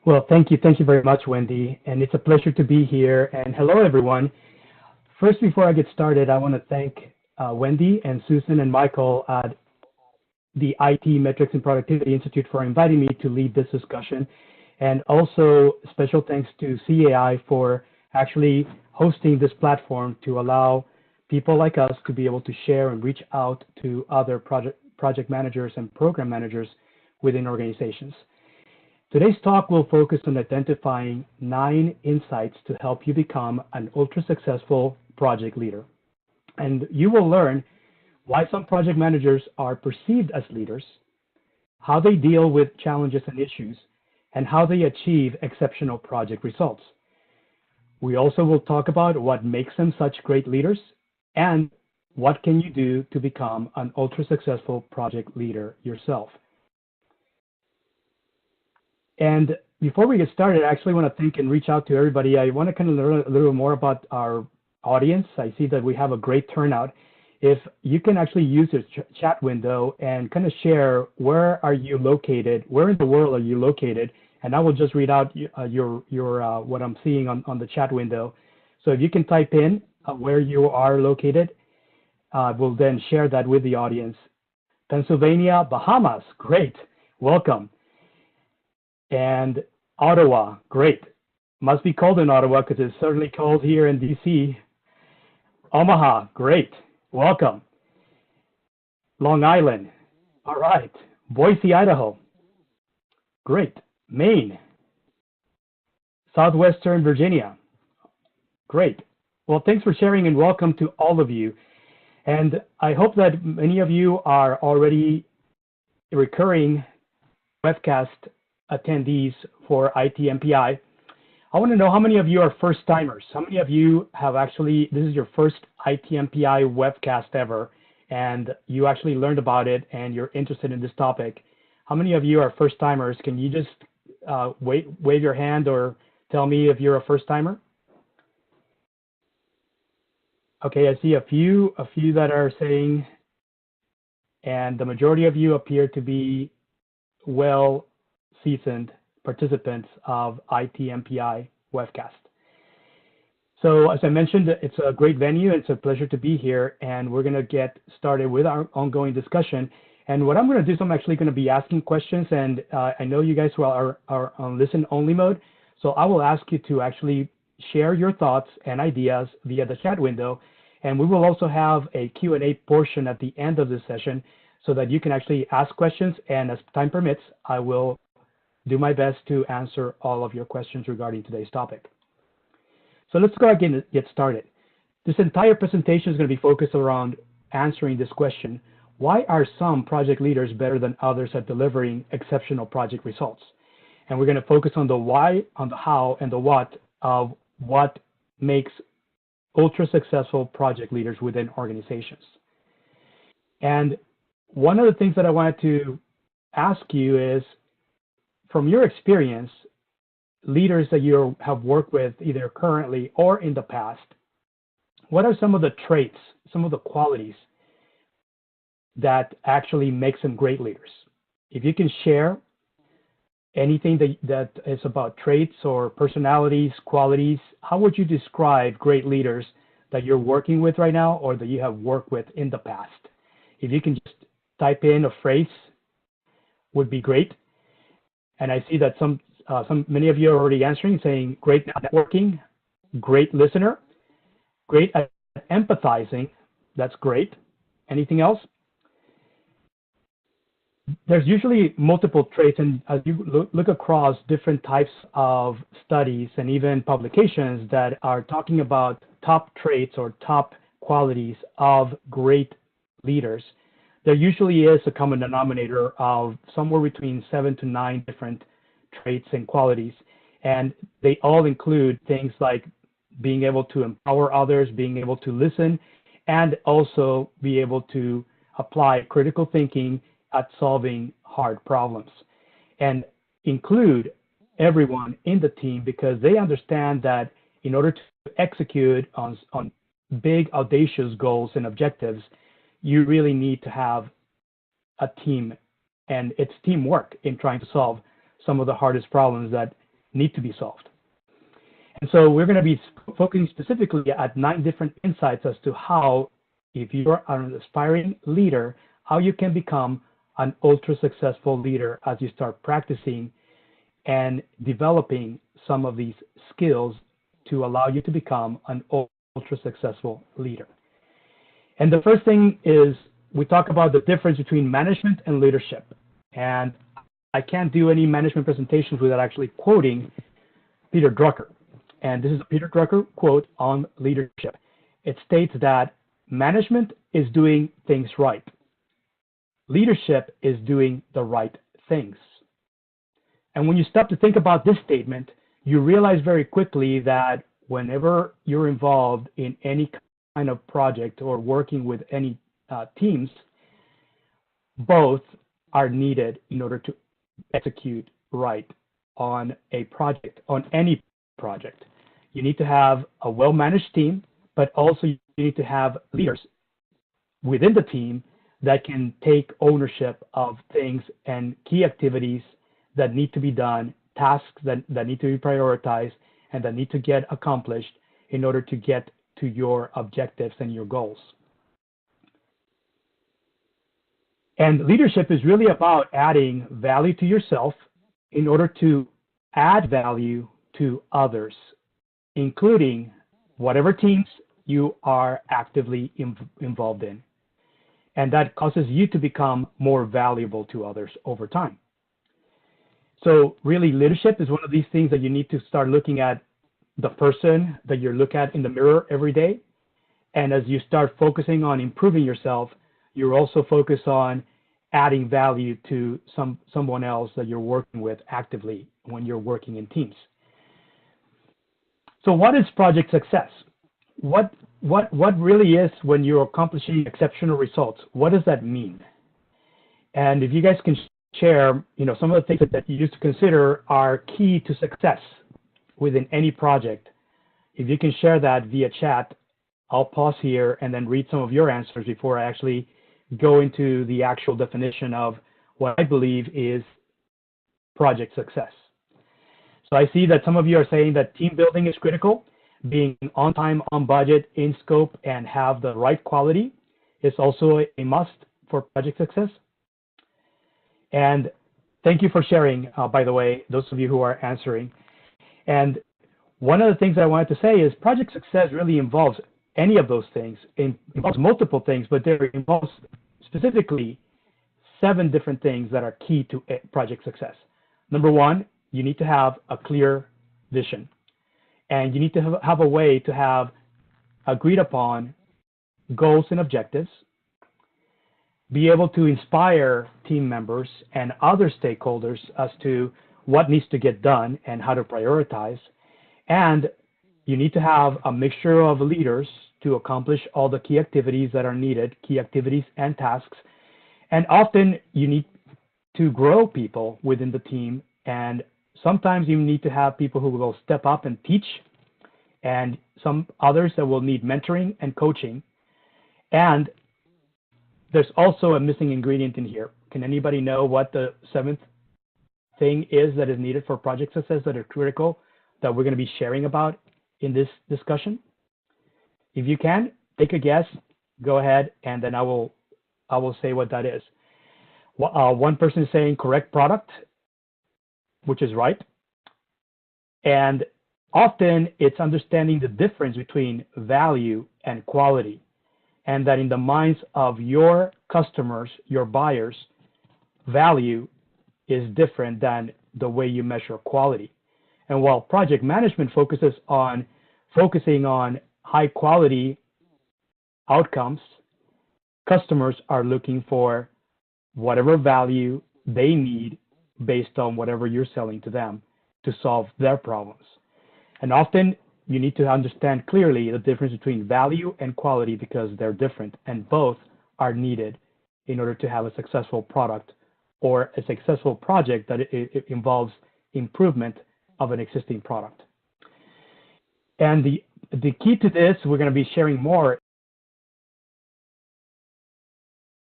Well, thank you. Thank you very much, Wendy. And it's a pleasure to be here. And hello, everyone. First, before I get started, I want to thank Wendy and Susan and Michael at the IT Metrics and Productivity Institute for inviting me to lead this discussion. And also special thanks to CAI for actually hosting this platform to allow people like us to be able to share and reach out to other project managers and program managers within organizations. Today's talk will focus on identifying 9 insights to help you become an ultra-successful project leader. And you will learn why some project managers are perceived as leaders, how they deal with challenges and issues, and how they achieve exceptional project results. We also will talk about what makes them such great leaders and what can you do to become an ultra-successful project leader yourself. And before we get started, I actually want to thank and reach out to everybody. I want to kind of learn a little more about our audience. I see that we have a great turnout. If you can actually use the chat window and kind of share where are you located, where in the world are you located, and I will just read out your what I'm seeing on the chat window. So if you can type in where you are located, we'll then share that with the audience. Pennsylvania, Bahamas, great, welcome. And Ottawa, great. Must be cold in Ottawa because it's certainly cold here in DC. Omaha, great. Welcome. Long Island, all right. Boise, Idaho, great. Maine, Southwestern Virginia, great. Well, thanks for sharing and welcome to all of you. And I hope that many of you are already recurring webcast attendees for ITMPI. I want to know how many of you are first timers. How many of you have actually, this is your first ITMPI webcast ever, and you actually learned about it and you're interested in this topic. How many of you are first timers? Can you just wave your hand or tell me if you're a first timer? Okay, I see a few that are saying, and the majority of you appear to be well seasoned participants of ITMPI webcast. So as I mentioned, it's a great venue. It's a pleasure to be here, and we're going to get started with our ongoing discussion. And what I'm going to do is I'm actually going to be asking questions, and I know you guys are on listen-only mode, so I will ask you to actually share your thoughts and ideas via the chat window, and we will also have a Q&A portion at the end of this session so that you can actually ask questions, and as time permits, I will do my best to answer all of your questions regarding today's topic. So let's go ahead and get started. This entire presentation is going to be focused around answering this question: why are some project leaders better than others at delivering exceptional project results? And we're going to focus on the why, on the how, and the what of what makes ultra-successful project leaders within organizations. And one of the things that I wanted to ask you is, from your experience, leaders that you have worked with either currently or in the past, what are some of the traits, some of the qualities that actually makes them great leaders? If you can share anything that is about traits or personalities, qualities, how would you describe great leaders that you're working with right now or that you have worked with in the past? If you can just type in a phrase, would be great. And I see that many of you are already answering, saying great networking, great listener, great at empathizing. That's great. Anything else? There's usually multiple traits, and as you look across different types of studies and even publications that are talking about top traits or top qualities of great leaders, there usually is a common denominator of somewhere between 7 to 9 different traits and qualities. And they all include things like being able to empower others, being able to listen, and also be able to apply critical thinking at solving hard problems. And include everyone in the team because they understand that in order to execute on big, audacious goals and objectives, you really need to have a team, and it's teamwork in trying to solve some of the hardest problems that need to be solved. And so we're going to be focusing specifically at 9 different insights as to how, if you're an aspiring leader, how you can become an ultra successful leader as you start practicing and developing some of these skills to allow you to become an ultra successful leader. And the first thing is we talk about the difference between management and leadership. And I can't do any management presentations without actually quoting Peter Drucker. And this is a Peter Drucker quote on leadership. It states that management is doing things right. Leadership is doing the right things. And when you stop to think about this statement, you realize very quickly that whenever you're involved in any kind of project or working with any teams, both are needed in order to execute right on a project, on any project. You need to have a well-managed team, but also you need to have leaders within the team that can take ownership of things and key activities that need to be done, tasks that need to be prioritized, and that need to get accomplished in order to get to your objectives and your goals. And leadership is really about adding value to yourself in order to add value to others, including whatever teams you are actively involved in. And that causes you to become more valuable to others over time. So really, leadership is one of these things that you need to start looking at the person that you look at in the mirror every day. And as you start focusing on improving yourself, you're also focused on adding value to someone else that you're working with actively when you're working in teams. So what is project success? What really is when you're accomplishing exceptional results? What does that mean? And if you guys can share, some of the things that you used to consider are key to success within any project. If you can share that via chat, I'll pause here and then read some of your answers before I actually go into the actual definition of what I believe is project success. So I see that some of you are saying that team building is critical. Being on time, on budget, in scope, and have the right quality is also a must for project success. And thank you for sharing, by the way, those of you who are answering. And one of the things I wanted to say is project success really involves any of those things. It involves multiple things, but there involves specifically 7 different things that are key to project success. Number 1, you need to have a clear vision. And you need to have a way to have agreed upon goals and objectives, be able to inspire team members and other stakeholders as to what needs to get done and how to prioritize. And you need to have a mixture of leaders to accomplish all the key activities that are needed, key activities and tasks. And often you need to grow people within the team, and sometimes you need to have people who will step up and teach, and some others that will need mentoring and coaching. And there's also a missing ingredient in here. Can anybody know what the 7th thing is that is needed for project success that are critical that we're going to be sharing about in this discussion? If you can, take a guess, go ahead, and then I will say what that is. One person is saying correct product, which is right. And often it's understanding the difference between value and quality, and that in the minds of your customers, your buyers, value is different than the way you measure quality. And while project management focusing on high quality outcomes, customers are looking for whatever value they need based on whatever you're selling to them to solve their problems. And often you need to understand clearly the difference between value and quality, because they're different, and both are needed in order to have a successful product or a successful project that it involves improvement of an existing product. And the key to this, we're going to be sharing more,